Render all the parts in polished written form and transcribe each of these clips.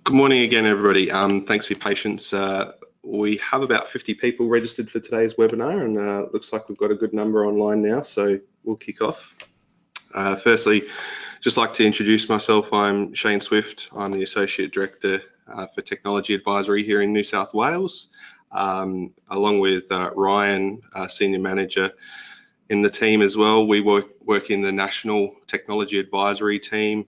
Good morning again, everybody. Thanks for your patience. We have about 50 people registered for today's webinar, and looks like we've got a good number online now, so we'll kick off. Firstly, just like to introduce myself. I'm Shane Swift. I'm the Associate Director for Technology Advisory here in New South Wales, along with Ryan, Senior Manager in the team as well. We work in the National Technology Advisory team,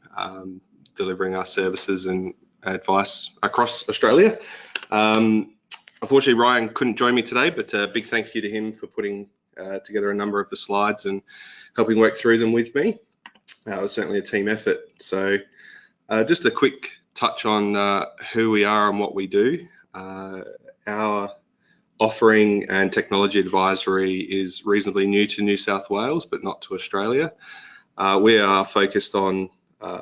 delivering our services and advice across Australia. Unfortunately, Ryan couldn't join me today, but a big thank you to him for putting together a number of the slides and helping work through them with me. It was certainly a team effort. So just a quick touch on who we are and what we do. Our offering and technology advisory is reasonably new to New South Wales, but not to Australia. We are focused on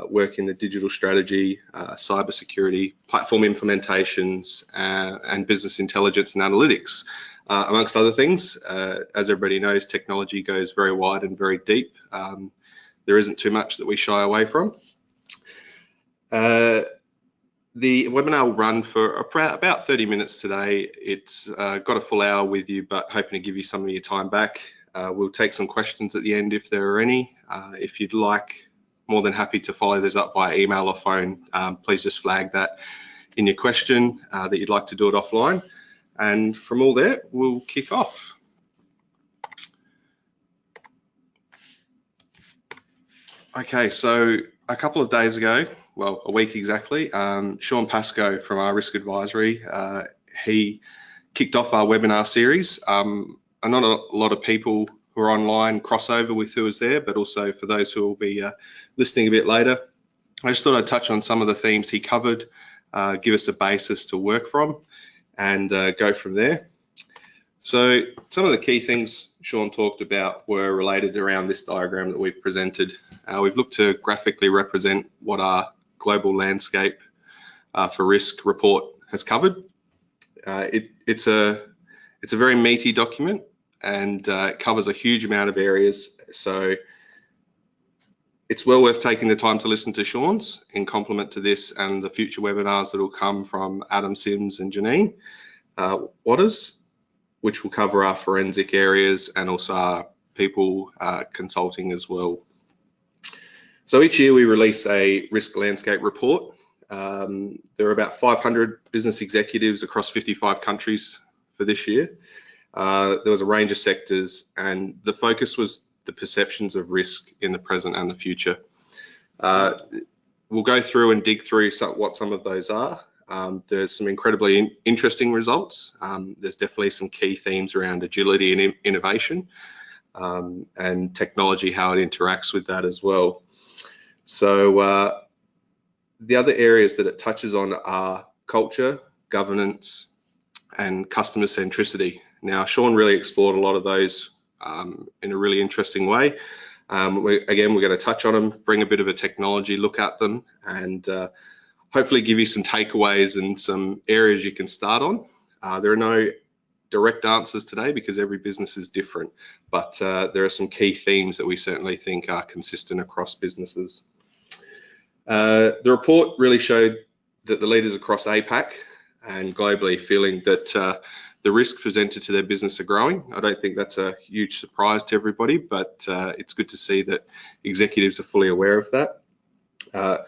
work in the digital strategy, cybersecurity, platform implementations, and business intelligence and analytics, amongst other things. As everybody knows, technology goes very wide and very deep. There isn't too much that we shy away from. The webinar will run for about 30 minutes today. It's got a full hour with you, but hoping to give you some of your time back. We'll take some questions at the end if there are any. If you'd like, more than happy to follow those up by email or phone. Please just flag that in your question that you'd like to do it offline. And from all there, we'll kick off. Okay, so a couple of days ago, well, a week exactly, Sean Pascoe from our risk advisory, he kicked off our webinar series. Not a lot of people who are online crossover with who was there, but also for those who will be listening a bit later. I just thought I'd touch on some of the themes he covered, give us a basis to work from, and go from there. So some of the key things Sean talked about were related around this diagram that we've presented. We've looked to graphically represent what our global landscape for risk report has covered. It's a very meaty document, and it covers a huge amount of areas. So it's well worth taking the time to listen to Sean's in complement to this and the future webinars that will come from Adam Sims and Janine Waters, which will cover our forensic areas and also our people consulting as well. So each year we release a risk landscape report. There are about 500 business executives across 55 countries for this year. There was a range of sectors, and the focus was the perceptions of risk in the present and the future. We'll go through and dig through what some of those are. There's some incredibly interesting results. There's definitely some key themes around agility and innovation, and technology, how it interacts with that as well. So the other areas that it touches on are culture, governance, and customer centricity. Now, Sean really explored a lot of those in a really interesting way. We're going to touch on them, bring a bit of a technology look at them, and hopefully give you some takeaways and some areas you can start on. There are no direct answers today because every business is different, but there are some key themes that we certainly think are consistent across businesses. The report really showed that the leaders across APAC and globally feeling that the risks presented to their business are growing. I don't think that's a huge surprise to everybody, but it's good to see that executives are fully aware of that.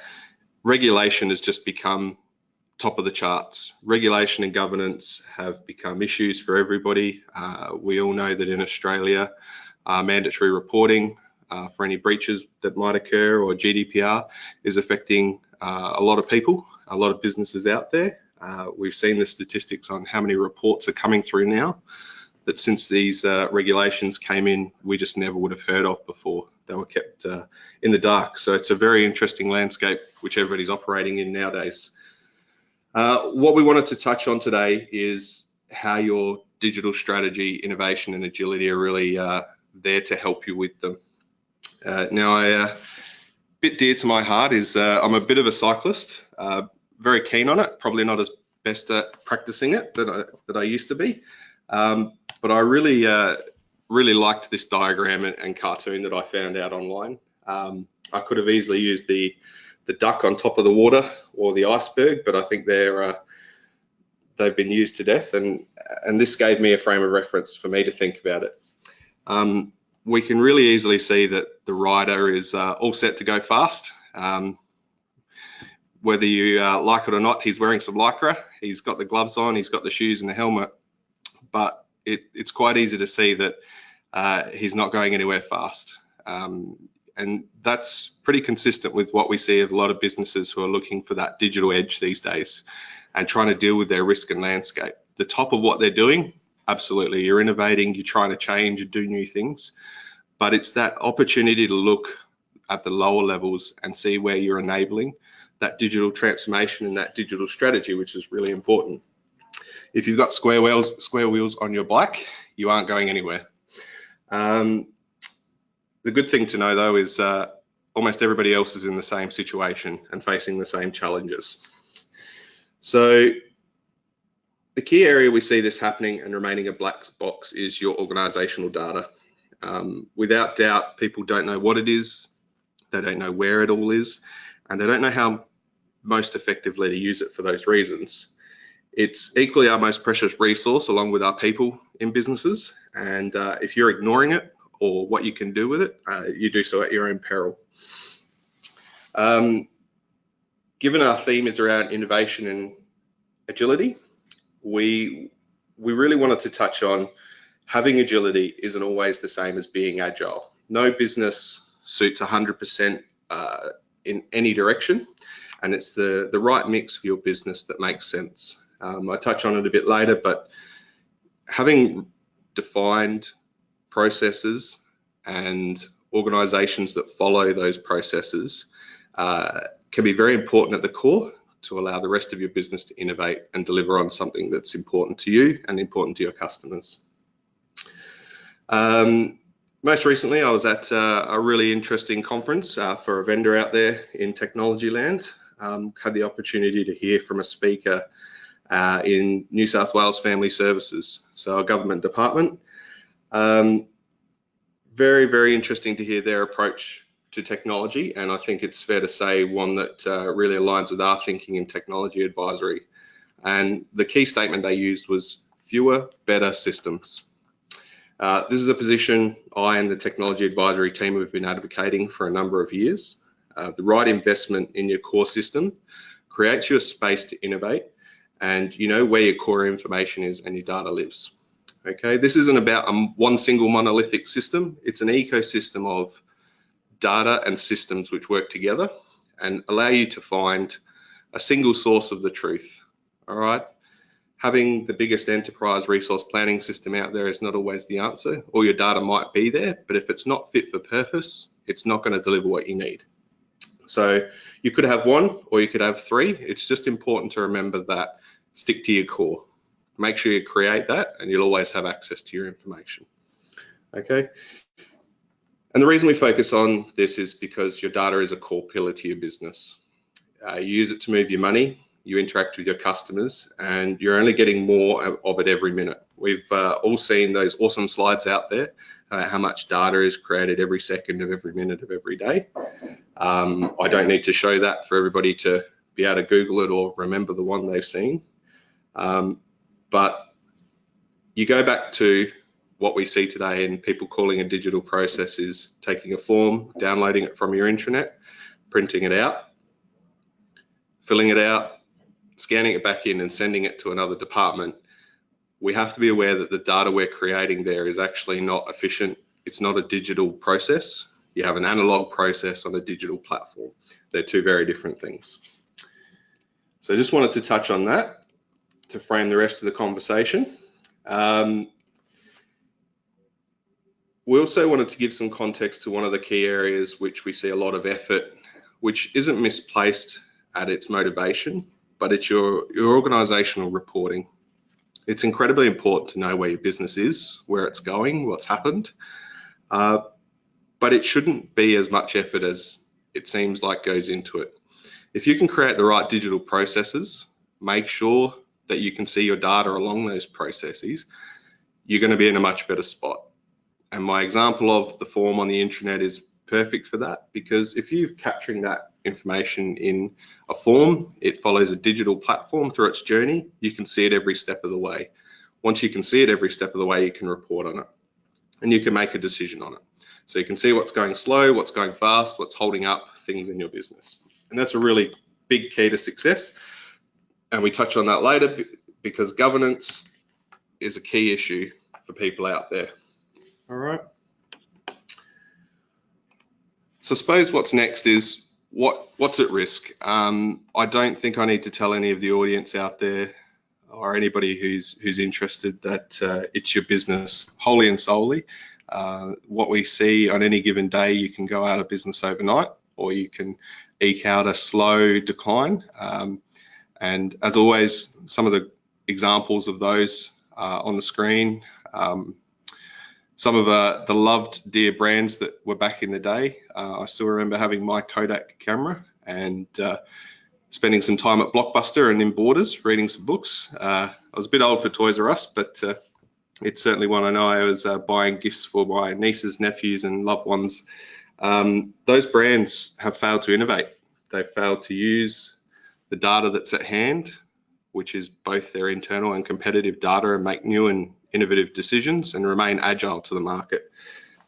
Regulation has just become top of the charts. Regulation and governance have become issues for everybody. We all know that in Australia, mandatory reporting for any breaches that might occur, or GDPR, is affecting a lot of people, a lot of businesses out there. We've seen the statistics on how many reports are coming through now that since these regulations came in, we just never would have heard of before. They were kept in the dark. So it's a very interesting landscape which everybody's operating in nowadays. What we wanted to touch on today is how your digital strategy, innovation, and agility are really there to help you with them. Now, a bit dear to my heart is I'm a bit of a cyclist. Very keen on it, probably not as best at practicing it that I used to be, but I really liked this diagram and cartoon that I found out online. I could have easily used the duck on top of the water or the iceberg, but I think they've been used to death, and this gave me a frame of reference for me to think about it. We can really easily see that the rider is all set to go fast. Whether you like it or not, he's wearing some Lycra, he's got the gloves on, he's got the shoes and the helmet, but it's quite easy to see that he's not going anywhere fast. And that's pretty consistent with what we see of a lot of businesses who are looking for that digital edge these days and trying to deal with their risk and landscape. The top of what they're doing, absolutely, you're innovating, you're trying to change and do new things, but it's that opportunity to look at the lower levels and see where you're enabling that digital transformation and that digital strategy, which is really important. If you've got square wheels on your bike, you aren't going anywhere. The good thing to know though is almost everybody else is in the same situation and facing the same challenges. So the key area we see this happening and remaining a black box is your organizational data. Without doubt, people don't know what it is, they don't know where it all is, and they don't know how most effectively to use it for those reasons. It's equally our most precious resource along with our people in businesses, and if you're ignoring it or what you can do with it, you do so at your own peril. Given our theme is around innovation and agility, we really wanted to touch on having agility isn't always the same as being agile. No business suits 100% in any direction, and it's the right mix for your business that makes sense. I touch on it a bit later, but having defined processes and organizations that follow those processes can be very important at the core to allow the rest of your business to innovate and deliver on something that's important to you and important to your customers. Most recently, I was at a really interesting conference for a vendor out there in technology land. Had the opportunity to hear from a speaker in New South Wales Family Services, so a government department. Very, very interesting to hear their approach to technology, and I think it's fair to say one that really aligns with our thinking in technology advisory. And the key statement they used was fewer, better systems. This is a position I and the technology advisory team have been advocating for a number of years. The right investment in your core system creates you a space to innovate, and you know where your core information is and your data lives. Okay, this isn't about one single monolithic system. It's an ecosystem of data and systems which work together and allow you to find a single source of the truth. All right, having the biggest enterprise resource planning system out there is not always the answer. All your data might be there, but if it's not fit for purpose, it's not going to deliver what you need. So you could have one or you could have three. It's just important to remember that stick to your core. Make sure you create that and you'll always have access to your information. Okay. And the reason we focus on this is because your data is a core pillar to your business. You use it to move your money, you interact with your customers, and you're only getting more of it every minute. We've all seen those awesome slides out there, how much data is created every second of every minute of every day. I don't need to show that for everybody to be able to Google it or remember the one they've seen. But you go back to what we see today and people calling a digital process is taking a form, downloading it from your intranet, printing it out, filling it out, scanning it back in and sending it to another department. We have to be aware that the data we're creating there is actually not efficient. It's not a digital process. You have an analog process on a digital platform. They're two very different things. So I just wanted to touch on that to frame the rest of the conversation. We also wanted to give some context to one of the key areas which we see a lot of effort, which isn't misplaced at its motivation, but it's your organizational reporting. It's incredibly important to know where your business is, where it's going, what's happened, but it shouldn't be as much effort as it seems like goes into it. If you can create the right digital processes, make sure that you can see your data along those processes, you're going to be in a much better spot. And my example of the form on the intranet is perfect for that, because if you're capturing that information in a form. It follows a digital platform through its journey. You can see it every step of the way. Once you can see it every step of the way, you can report on it and you can make a decision on it. So you can see what's going slow, what's going fast, what's holding up things in your business. And that's a really big key to success. And we touch on that later because governance is a key issue for people out there. All right. So I suppose what's next is what's at risk. I don't think I need to tell any of the audience out there or anybody who's interested that it's your business wholly and solely. What we see on any given day, you can go out of business overnight or you can eke out a slow decline. And as always, some of the examples of those on the screen, some of the loved dear brands that were back in the day. I still remember having my Kodak camera and spending some time at Blockbuster and in Borders reading some books. I was a bit old for Toys R Us, but it's certainly one I know. I was buying gifts for my nieces, nephews and loved ones. Those brands have failed to innovate. They've failed to use the data that's at hand, which is both their internal and competitive data, and make new and innovative decisions and remain agile to the market.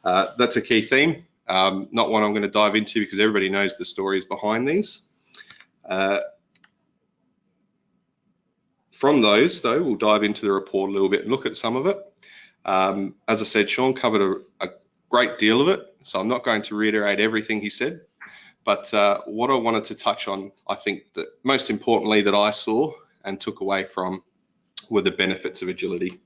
That's a key theme, not one I'm going to dive into because everybody knows the stories behind these. From those, though, we'll dive into the report a little bit and look at some of it. As I said, Sean covered a great deal of it, so I'm not going to reiterate everything he said. But what I wanted to touch on, I think that most importantly that I saw and took away from were the benefits of agility.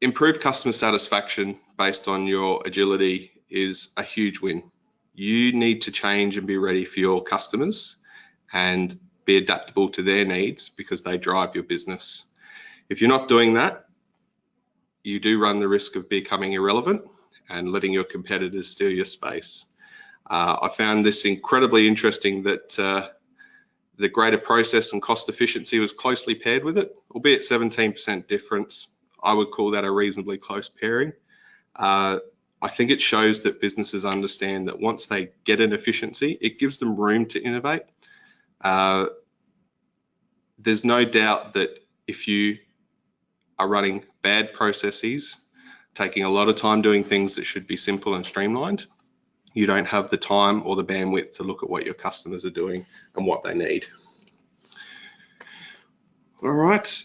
Improved customer satisfaction based on your agility is a huge win. You need to change and be ready for your customers and be adaptable to their needs because they drive your business. If you're not doing that, you do run the risk of becoming irrelevant and letting your competitors steal your space. I found this incredibly interesting that the greater process and cost efficiency was closely paired with it, albeit 17% difference. I would call that a reasonably close pairing. I think it shows that businesses understand that once they get an efficiency, it gives them room to innovate. There's no doubt that if you are running bad processes, taking a lot of time doing things that should be simple and streamlined, you don't have the time or the bandwidth to look at what your customers are doing and what they need. All right,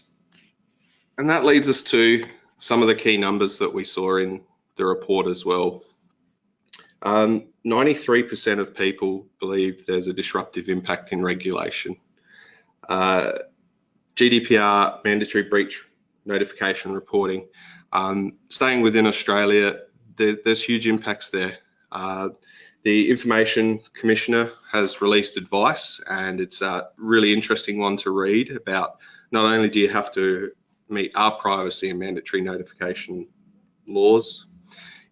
and that leads us to some of the key numbers that we saw in the report as well. 93% of people believe there's a disruptive impact in regulation. GDPR, mandatory breach notification reporting. Staying within Australia, there's huge impacts there. The Information Commissioner has released advice, and it's a really interesting one to read about not only do you have to meet our privacy and mandatory notification laws,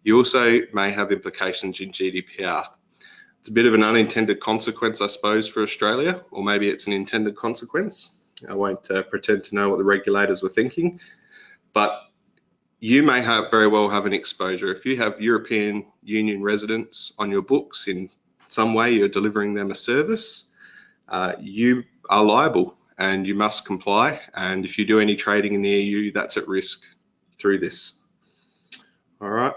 you also may have implications in GDPR. It's a bit of an unintended consequence, I suppose, for Australia, or maybe it's an intended consequence. I won't pretend to know what the regulators were thinking, but you may very well have an exposure. If you have European Union residents on your books in some way, you're delivering them a service, you are liable and you must comply. And if you do any trading in the EU, that's at risk through this. All right.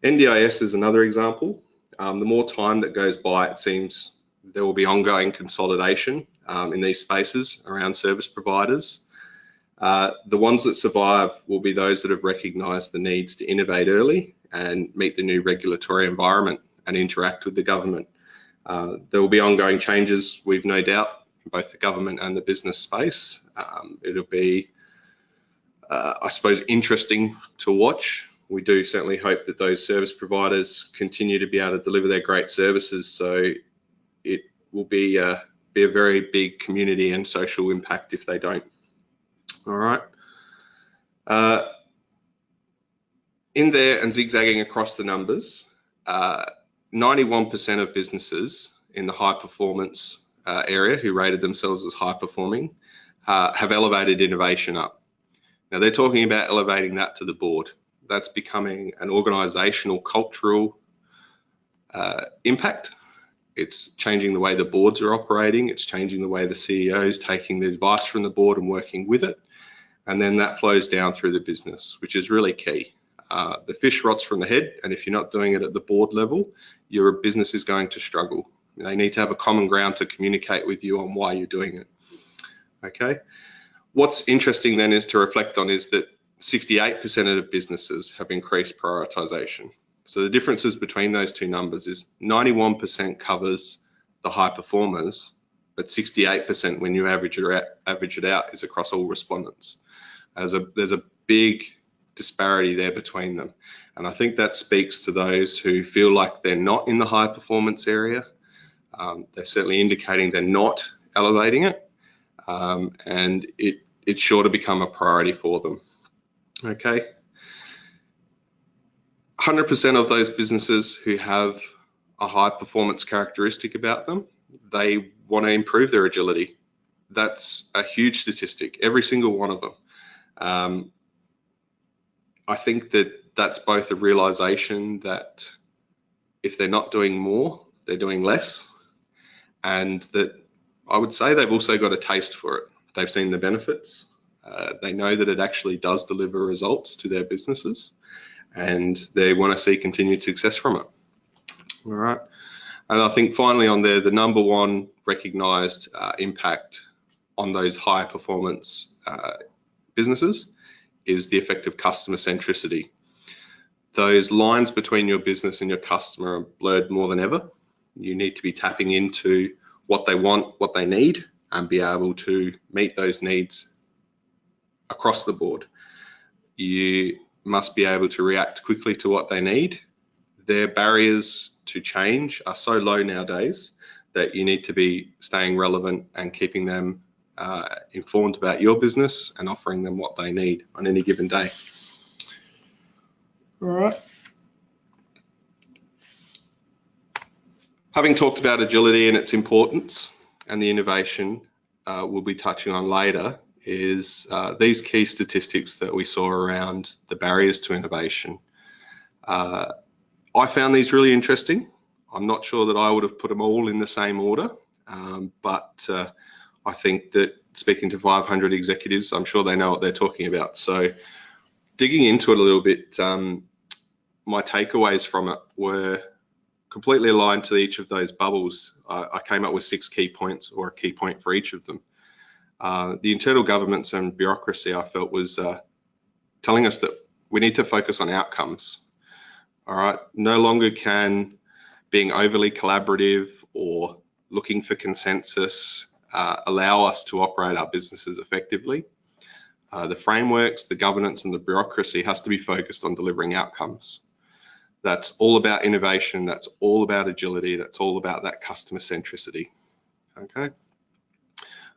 NDIS is another example. The more time that goes by, it seems there will be ongoing consolidation in these spaces around service providers. The ones that survive will be those that have recognised the needs to innovate early and meet the new regulatory environment and interact with the government. There will be ongoing changes, we've no doubt, in both the government and the business space. It'll be, I suppose, interesting to watch. We do certainly hope that those service providers continue to be able to deliver their great services, so it will be a very big community and social impact if they don't. All right. In there and zigzagging across the numbers, 91% of businesses in the high performance area who rated themselves as high performing have elevated innovation up. Now they're talking about elevating that to the board. That's becoming an organizational cultural impact It's changing the way the boards are operating. It's changing the way the CEO is taking the advice from the board and working with it. And then that flows down through the business, which is really key. The fish rots from the head, and if you're not doing it at the board level, your business is going to struggle. They need to have a common ground to communicate with you on why you're doing it. Okay. What's interesting then is to reflect on is that 68% of businesses have increased prioritization. So the differences between those two numbers is 91% covers the high performers, but 68% when you average it out is across all respondents. There's a big disparity there between them. And I think that speaks to those who feel like they're not in the high performance area. They're certainly indicating they're not elevating it, and it's sure to become a priority for them. Okay. 100% of those businesses who have a high performance characteristic about them, they want to improve their agility. That's a huge statistic, every single one of them. I think that that's both a realization that if they're not doing more, they're doing less, and that I would say they've also got a taste for it. They've seen the benefits. They know that it actually does deliver results to their businesses, and they want to see continued success from it. All right. And I think finally on there, the number one recognized impact on those high performance businesses is the effect of customer centricity. Those lines between your business and your customer are blurred more than ever. You need to be tapping into what they want, what they need, and be able to meet those needs across the board. You must be able to react quickly to what they need. Their barriers to change are so low nowadays that you need to be staying relevant and keeping them informed about your business and offering them what they need on any given day. All right. Having talked about agility and its importance and the innovation we'll be touching on later is these key statistics that we saw around the barriers to innovation. I found these really interesting. I'm not sure that I would have put them all in the same order, but I think that speaking to 500 executives, I'm sure they know what they're talking about. So digging into it a little bit, my takeaways from it were completely aligned to each of those bubbles. I came up with 6 key points, or a key point for each of them. The internal governance and bureaucracy, I felt, was telling us that we need to focus on outcomes. All right, no longer can being overly collaborative or looking for consensus allow us to operate our businesses effectively. The frameworks, the governance, and the bureaucracy has to be focused on delivering outcomes. That's all about innovation. That's all about agility. That's all about that customer centricity. Okay.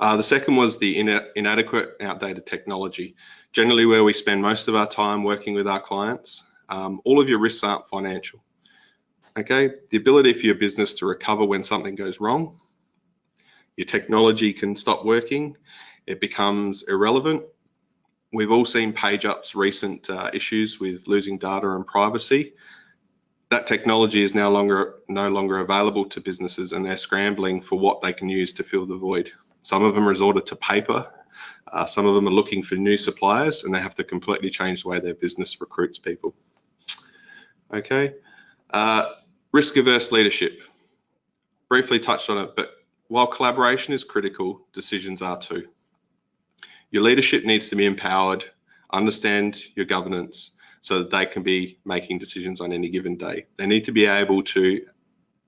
The second was the inadequate, outdated technology. Generally, where we spend most of our time working with our clients, all of your risks aren't financial. Okay. The ability for your business to recover when something goes wrong, your technology can stop working, it becomes irrelevant. We've all seen PageUp's recent issues with losing data and privacy. That technology is no longer available to businesses, and they're scrambling for what they can use to fill the void. Some of them resorted to paper. Some of them are looking for new suppliers, and they have to completely change the way their business recruits people. Okay. Risk-averse leadership. Briefly touched on it, but while collaboration is critical, decisions are too. Your leadership needs to be empowered, understand your governance so that they can be making decisions on any given day. They need to be able to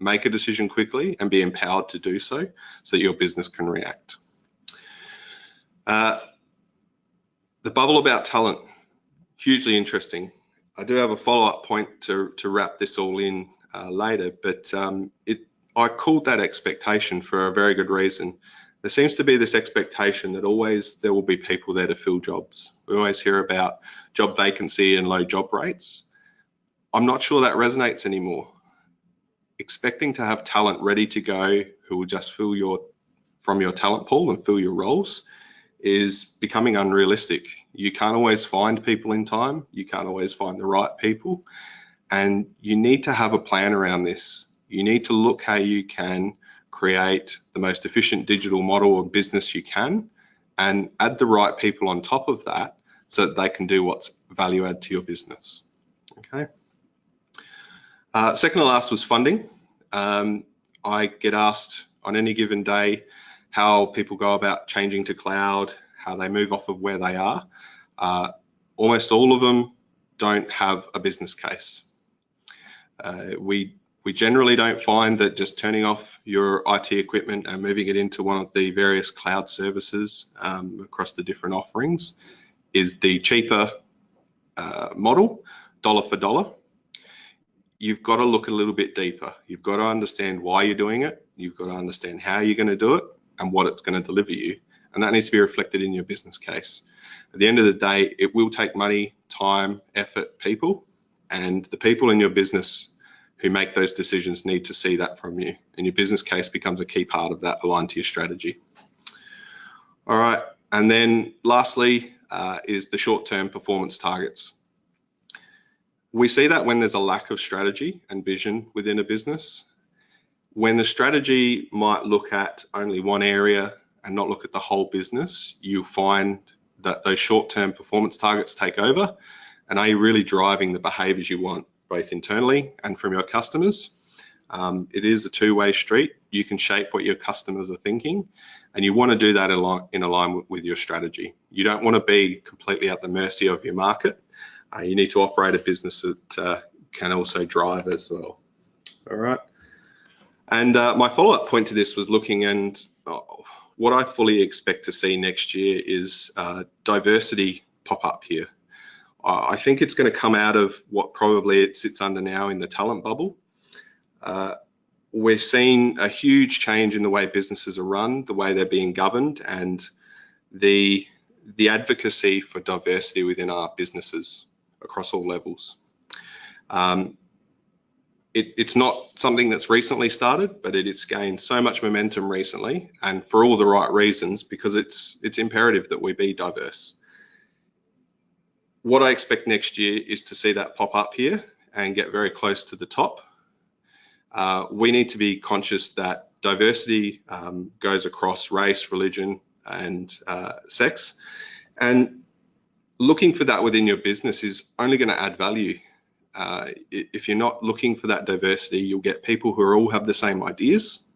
make a decision quickly and be empowered to do so that your business can react. The bubble about talent, hugely interesting. I do have a follow-up point to wrap this all in later, but I called that expectation for a very good reason. There seems to be this expectation that always there will be people there to fill jobs. We always hear about job vacancy and low job rates. I'm not sure that resonates anymore. Expecting to have talent ready to go who will just fill from your talent pool and fill your roles is becoming unrealistic. You can't always find people in time. You can't always find the right people. And you need to have a plan around this. You need to look how you can create the most efficient digital model or business you can, and add the right people on top of that so that they can do what's value add to your business. Okay. Second to last was funding. I get asked on any given day how people go about changing to cloud, how they move off of where they are. Almost all of them don't have a business case. We generally don't find that just turning off your IT equipment and moving it into one of the various cloud services across the different offerings is the cheaper model, dollar for dollar. You've got to look a little bit deeper. You've got to understand why you're doing it. You've got to understand how you're going to do it and what it's going to deliver you. And that needs to be reflected in your business case. At the end of the day, it will take money, time, effort, people, and the people in your business who make those decisions need to see that from you. And your business case becomes a key part of that, aligned to your strategy. All right, and then lastly is the short-term performance targets. We see that when there's a lack of strategy and vision within a business. When the strategy might look at only one area and not look at the whole business, you find that those short-term performance targets take over. And are you really driving the behaviors you want, both internally and from your customers? It is a two-way street. You can shape what your customers are thinking, and you want to do that in alignment with your strategy. You don't want to be completely at the mercy of your market. You need to operate a business that can also drive as well. All right. And my follow-up point to this was looking, and what I fully expect to see next year is diversity pop up here. I think it's going to come out of what probably it sits under now in the talent bubble. We're seeing a huge change in the way businesses are run, the way they're being governed, and the advocacy for diversity within our businesses across all levels. It's not something that's recently started, but it's gained so much momentum recently, and for all the right reasons, because it's imperative that we be diverse. What I expect next year is to see that pop up here and get very close to the top. We need to be conscious that diversity goes across race, religion, and sex, and looking for that within your business is only going to add value. If you're not looking for that diversity, you'll get people who all have the same ideas,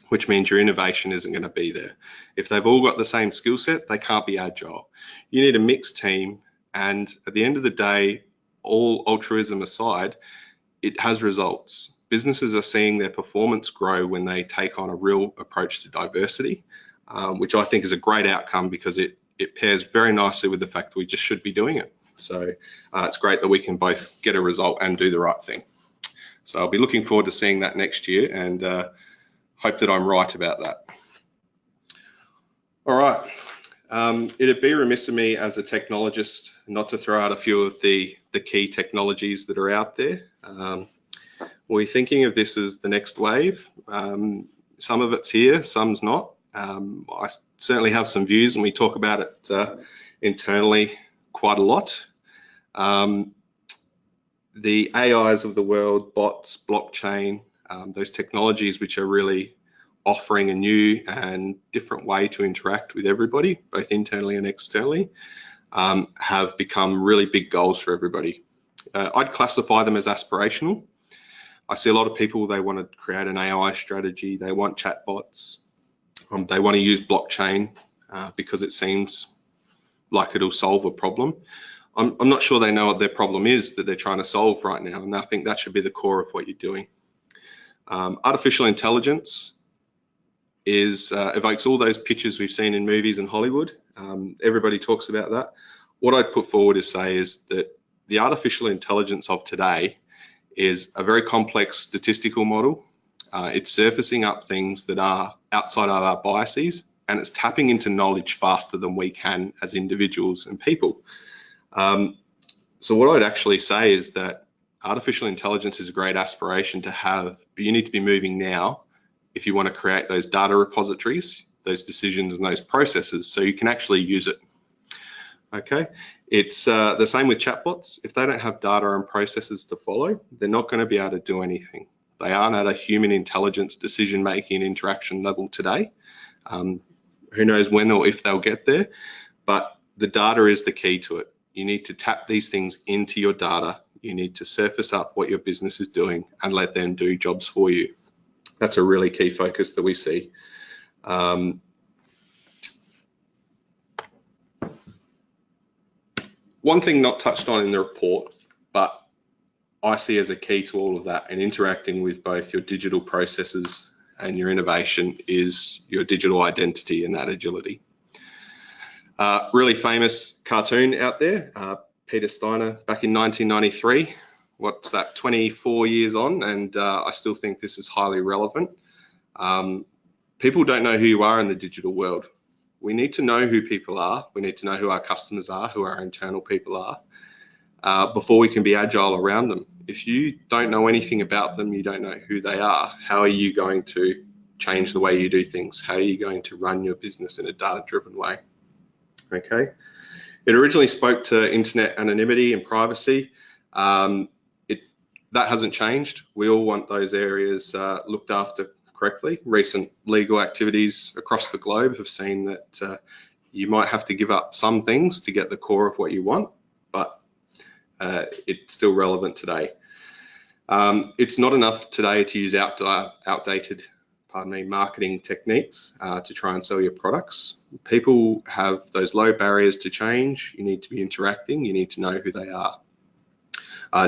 which means your innovation isn't going to be there. If they've all got the same skill set, they can't be agile. You need a mixed team, and at the end of the day, all altruism aside, it has results. Businesses are seeing their performance grow when they take on a real approach to diversity, which I think is a great outcome because it pairs very nicely with the fact that we just should be doing it. So it's great that we can both get a result and do the right thing. So I'll be looking forward to seeing that next year, and hope that I'm right about that. All right. It'd be remiss of me as a technologist not to throw out a few of the key technologies that are out there. We're thinking of this as the next wave. Some of it's here, some's not. I certainly have some views, and we talk about it internally quite a lot. The AIs of the world, bots, blockchain, those technologies which are really offering a new and different way to interact with everybody, both internally and externally, have become really big goals for everybody. I'd classify them as aspirational. I see a lot of people, they want to create an AI strategy, they want chatbots, they want to use blockchain because it seems like it'll solve a problem. I'm not sure they know what their problem is that they're trying to solve right now, and I think that should be the core of what you're doing. Artificial intelligence evokes all those pictures we've seen in movies and Hollywood. Everybody talks about that. What I'd put forward to say is that the artificial intelligence of today is a very complex statistical model. It's surfacing up things that are outside of our biases, and it's tapping into knowledge faster than we can as individuals and people. So what I'd actually say is that artificial intelligence is a great aspiration to have, but you need to be moving now if you want to create those data repositories, those decisions and those processes, so you can actually use it. Okay, it's the same with chatbots. If they don't have data and processes to follow, they're not going to be able to do anything. They aren't at a human intelligence decision-making interaction level today. Who knows when or if they'll get there, but the data is the key to it. You need to tap these things into your data. You need to surface up what your business is doing and let them do jobs for you. That's a really key focus that we see. One thing not touched on in the report, but I see as a key to all of that and interacting with both your digital processes and your innovation, is your digital identity and that agility. Really famous cartoon out there, Peter Steiner, back in 1993. What's that, 24 years on, and I still think this is highly relevant. People don't know who you are in the digital world. We need to know who people are. We need to know who our customers are, who our internal people are, before we can be agile around them. If you don't know anything about them, you don't know who they are, how are you going to change the way you do things? How are you going to run your business in a data-driven way? Okay. It originally spoke to internet anonymity and privacy. That hasn't changed. We all want those areas looked after correctly. Recent legal activities across the globe have seen that you might have to give up some things to get the core of what you want, but it's still relevant today. It's not enough today to use outdated marketing techniques to try and sell your products. People have those low barriers to change. You need to be interacting. You need to know who they are.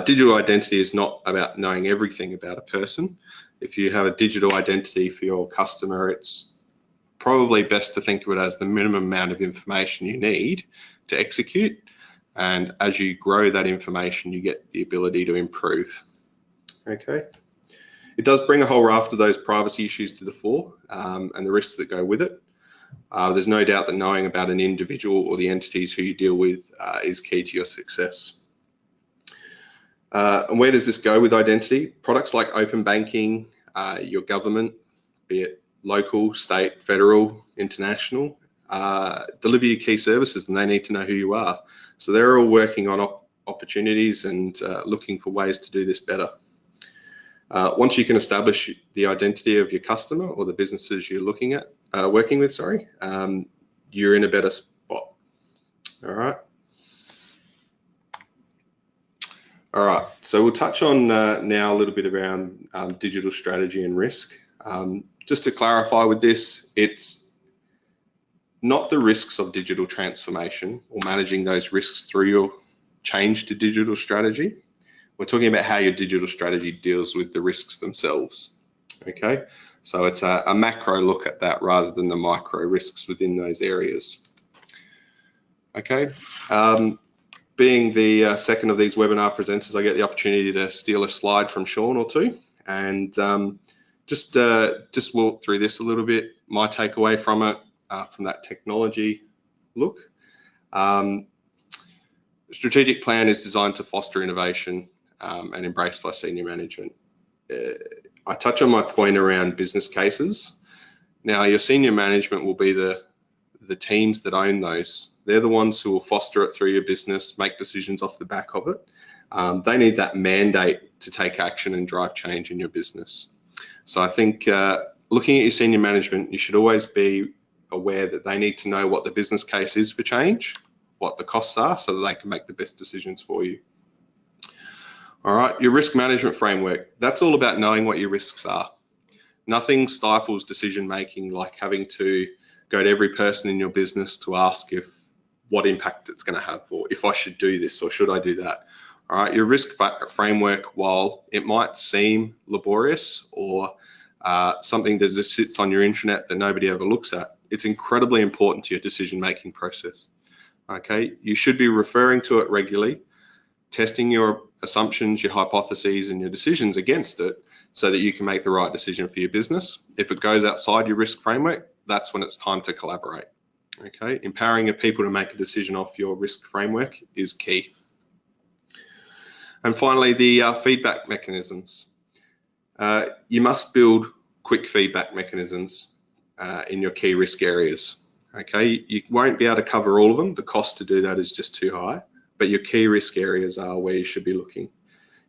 Digital identity is not about knowing everything about a person. If you have a digital identity for your customer, it's probably best to think of it as the minimum amount of information you need to execute. And as you grow that information, you get the ability to improve. Okay. It does bring a whole raft of those privacy issues to the fore and the risks that go with it. There's no doubt that knowing about an individual or the entities who you deal with is key to your success. And where does this go with identity? Products like open banking, your government, be it local, state, federal, international, deliver you key services, and they need to know who you are. So they're all working on opportunities and looking for ways to do this better. Once you can establish the identity of your customer or the businesses you're looking at, working with, you're in a better spot. All right, so we'll touch on now a little bit around digital strategy and risk. Just to clarify with this, it's not the risks of digital transformation or managing those risks through your change to digital strategy. We're talking about how your digital strategy deals with the risks themselves. Okay, so it's a macro look at that rather than the micro risks within those areas. Okay. Being the second of these webinar presenters, I get the opportunity to steal a slide from Sean or two, and just walk through this a little bit. My takeaway from it, from that technology look. Strategic plan is designed to foster innovation and embraced by senior management. I touch on my point around business cases. Now, your senior management will be the teams that own those. They're the ones who will foster it through your business, make decisions off the back of it. They need that mandate to take action and drive change in your business. So I think looking at your senior management, you should always be aware that they need to know what the business case is for change, what the costs are, so that they can make the best decisions for you. All right, your risk management framework, that's all about knowing what your risks are. Nothing stifles decision making like having to go to every person in your business to ask what impact it's going to have, or if I should do this or should I do that. All right, your risk framework, while it might seem laborious or something that just sits on your intranet that nobody ever looks at, it's incredibly important to your decision-making process. Okay, you should be referring to it regularly, testing your assumptions, your hypotheses, and your decisions against it so that you can make the right decision for your business. If it goes outside your risk framework, that's when it's time to collaborate. Okay, empowering your people to make a decision off your risk framework is key. And finally, the feedback mechanisms. You must build quick feedback mechanisms in your key risk areas. Okay, you won't be able to cover all of them. The cost to do that is just too high, but your key risk areas are where you should be looking.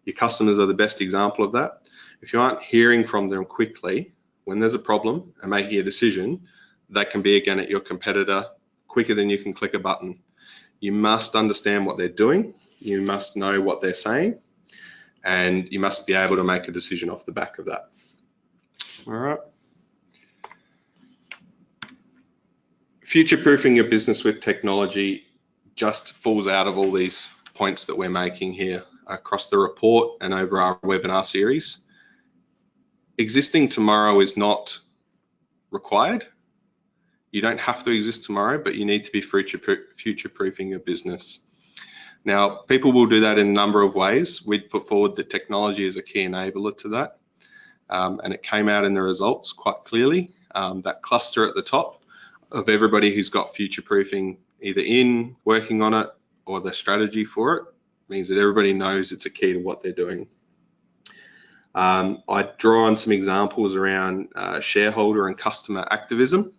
Your customers are the best example of that. If you aren't hearing from them quickly when there's a problem and making a decision, that can be again at your competitor quicker than you can click a button. You must understand what they're doing, you must know what they're saying, and you must be able to make a decision off the back of that. All right. Future-proofing your business with technology just falls out of all these points that we're making here across the report and over our webinar series. Existing tomorrow is not required. You don't have to exist tomorrow, but you need to be future-proofing your business. Now, people will do that in a number of ways. We'd put forward that technology is a key enabler to that, and it came out in the results quite clearly. That cluster at the top of everybody who's got future-proofing either in, working on it, or the strategy for it means that everybody knows it's a key to what they're doing. I draw on some examples around shareholder and customer activism.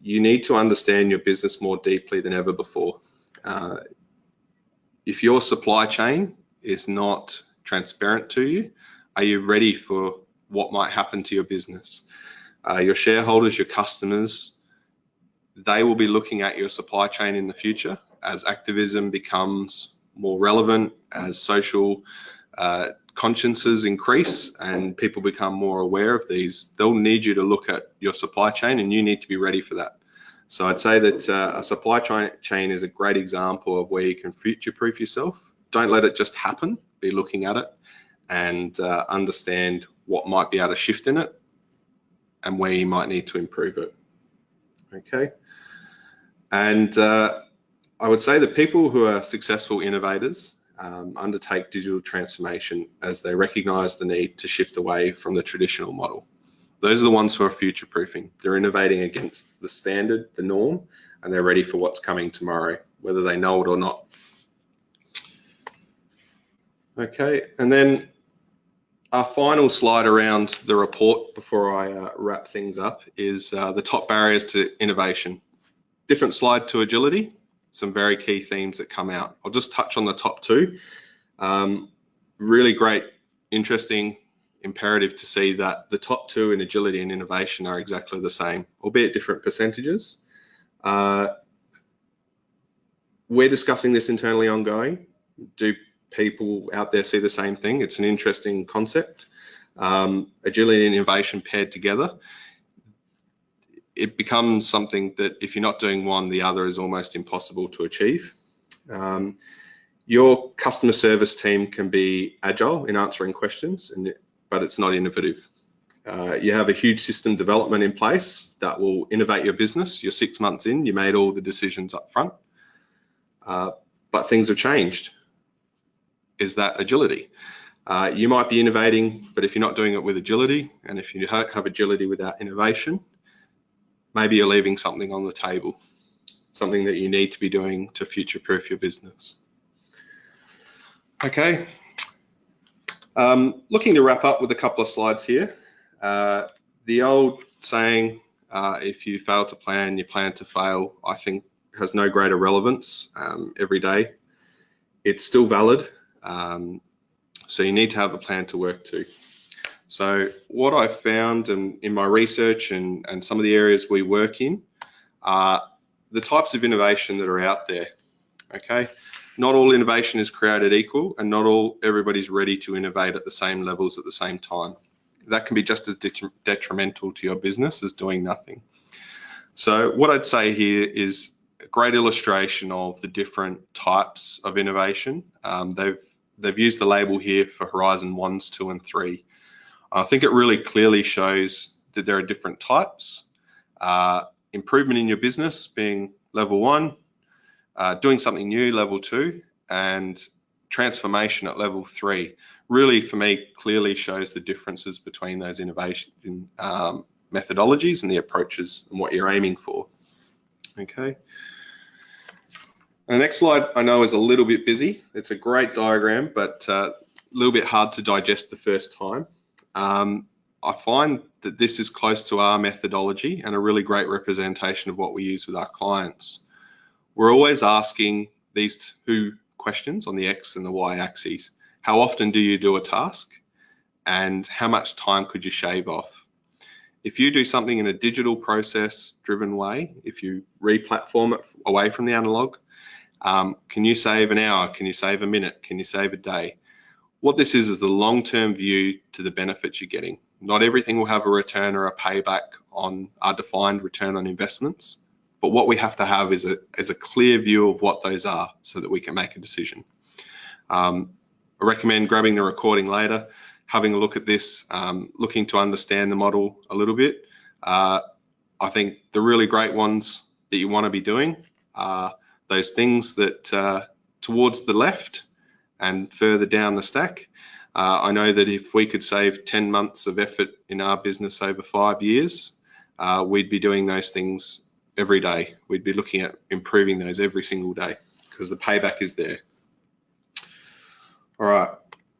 You need to understand your business more deeply than ever before. If your supply chain is not transparent to you, are you ready for what might happen to your business? Your shareholders, your customers, they will be looking at your supply chain in the future as activism becomes more relevant, as social consciences increase and people become more aware of these. They'll need you to look at your supply chain, and you need to be ready for that. So I'd say that a supply chain is a great example of where you can future-proof yourself. Don't let it just happen. Be looking at it and understand what might be able to shift in it and where you might need to improve it. Okay. And I would say that people who are successful innovators undertake digital transformation as they recognize the need to shift away from the traditional model. Those are the ones who are future-proofing. They're innovating against the standard, the norm, and they're ready for what's coming tomorrow, whether they know it or not. Okay, and then our final slide around the report before I wrap things up is the top barriers to innovation. Different slide to agility, some very key themes that come out. I'll just touch on the top two. Really great, interesting, imperative to see that the top two in agility and innovation are exactly the same, albeit different percentages. We're discussing this internally ongoing. Do people out there see the same thing? It's an interesting concept. Agility and innovation paired together, it becomes something that if you're not doing one, the other is almost impossible to achieve. Your customer service team can be agile in answering questions, but it's not innovative. You have a huge system development in place that will innovate your business. You're 6 months in, you made all the decisions up front, but things have changed. Is that agility? You might be innovating, but if you're not doing it with agility, and if you have agility without innovation, maybe you're leaving something on the table, something that you need to be doing to future-proof your business. Okay. Looking to wrap up with a couple of slides here. The old saying, if you fail to plan, you plan to fail, I think has no greater relevance every day. It's still valid, so you need to have a plan to work to. So what I found in my research and some of the areas we work in are the types of innovation that are out there, okay? Not all innovation is created equal, and not everybody's ready to innovate at the same levels at the same time. That can be just as detrimental to your business as doing nothing. So what I'd say here is a great illustration of the different types of innovation. They've used the label here for Horizon 1s, 2 and 3. I think it really clearly shows that there are different types. Improvement in your business being level 1, doing something new, level 2, and transformation at level 3. Really, for me, clearly shows the differences between those innovation methodologies and the approaches and what you're aiming for. Okay. The next slide I know is a little bit busy. It's a great diagram, but a little bit hard to digest the first time. I find that this is close to our methodology and a really great representation of what we use with our clients. We're always asking these two questions on the X and the Y axes. How often do you do a task? and how much time could you shave off? If you do something in a digital process driven way, if you re-platform it away from the analog, can you save an hour? Can you save a minute? Can you save a day? What this is the long-term view to the benefits you're getting. Not everything will have a return or a payback on our defined return on investments, but what we have to have is a clear view of what those are so that we can make a decision. I recommend grabbing the recording later, having a look at this, looking to understand the model a little bit. I think the really great ones that you want to be doing are those things that towards the left and further down the stack. I know that if we could save 10 months of effort in our business over 5 years, we'd be doing those things every day. We'd be looking at improving those every single day because the payback is there. All right,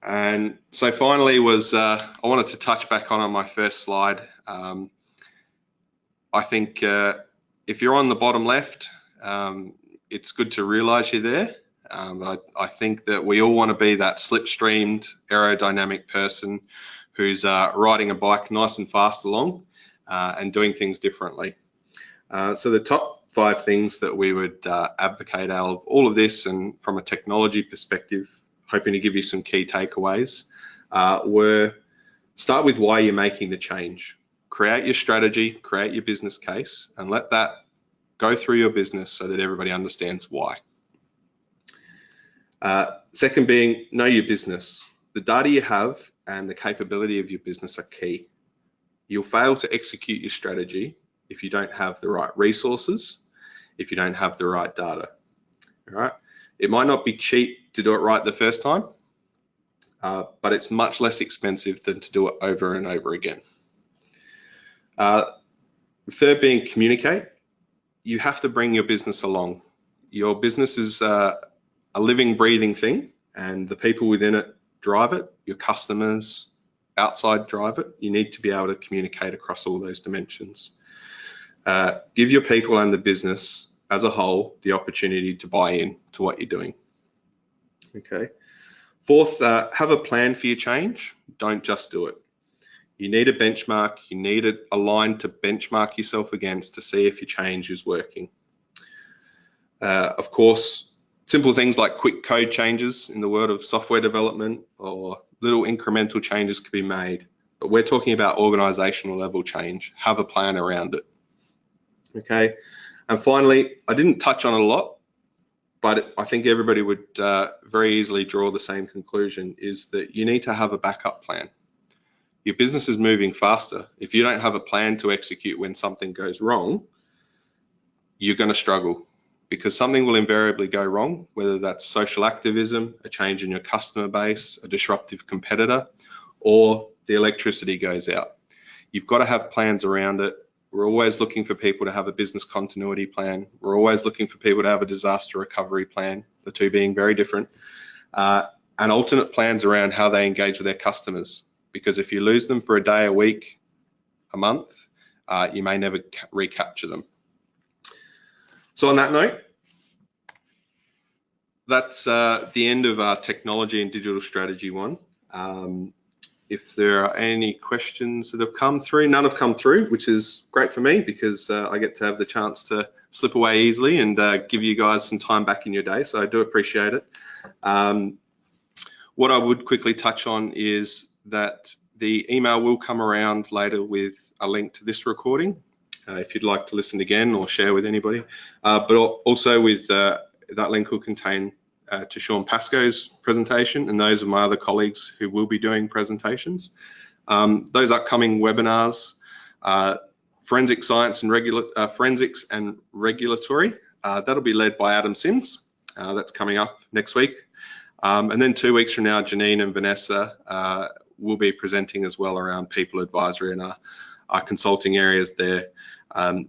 and so finally was, I wanted to touch back on my first slide. I think if you're on the bottom left, it's good to realize you're there. I think that we all want to be that slipstreamed aerodynamic person who's riding a bike nice and fast along and doing things differently. So the top 5 things that we would advocate out of all of this, and from a technology perspective, hoping to give you some key takeaways, were start with why you're making the change. Create your strategy, create your business case, and let that go through your business so that everybody understands why. Second being, know your business. The data you have and the capability of your business are key. You'll fail to execute your strategy if you don't have the right resources, if you don't have the right data. All right? It might not be cheap to do it right the first time, but it's much less expensive than to do it over and over again. Third being, communicate. You have to bring your business along. Your business is a living, breathing thing, and the people within it drive it. Your customers outside drive it. You need to be able to communicate across all those dimensions. Give your people and the business as a whole the opportunity to buy in to what you're doing. Okay. Fourth, have a plan for your change. Don't just do it. You need a benchmark. You need a line to benchmark yourself against to see if your change is working. Of course, simple things like quick code changes in the world of software development or little incremental changes could be made, but we're talking about organizational level change. Have a plan around it. Okay, and finally, I didn't touch on it a lot, but I think everybody would very easily draw the same conclusion, is that you need to have a backup plan. Your business is moving faster. If you don't have a plan to execute when something goes wrong, you're going to struggle, because something will invariably go wrong, whether that's social activism, a change in your customer base, a disruptive competitor, or the electricity goes out. You've got to have plans around it. We're always looking for people to have a business continuity plan. We're always looking for people to have a disaster recovery plan, the two being very different, and alternate plans around how they engage with their customers. Because if you lose them for a day, a week, a month, you may never recapture them. So on that note, that's the end of our technology and digital strategy one. If there are any questions that have come through, none have come through, which is great for me, because I get to have the chance to slip away easily and give you guys some time back in your day. So I do appreciate it. What I would quickly touch on is that the email will come around later with a link to this recording, if you'd like to listen again or share with anybody. But also with that link will contain to Sean Pascoe's presentation and those of my other colleagues who will be doing presentations. Those upcoming webinars, forensic science and forensics and regulatory, that'll be led by Adam Sims. That's coming up next week. And then 2 weeks from now, Janine and Vanessa will be presenting as well around people advisory and our consulting areas there.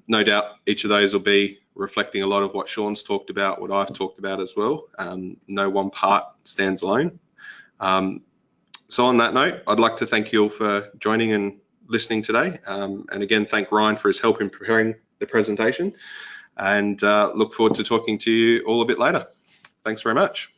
No doubt each of those will be reflecting a lot of what Sean's talked about, what I've talked about as well. No one part stands alone. So on that note, I'd like to thank you all for joining and listening today. And again, thank Ryan for his help in preparing the presentation, and look forward to talking to you all a bit later. Thanks very much.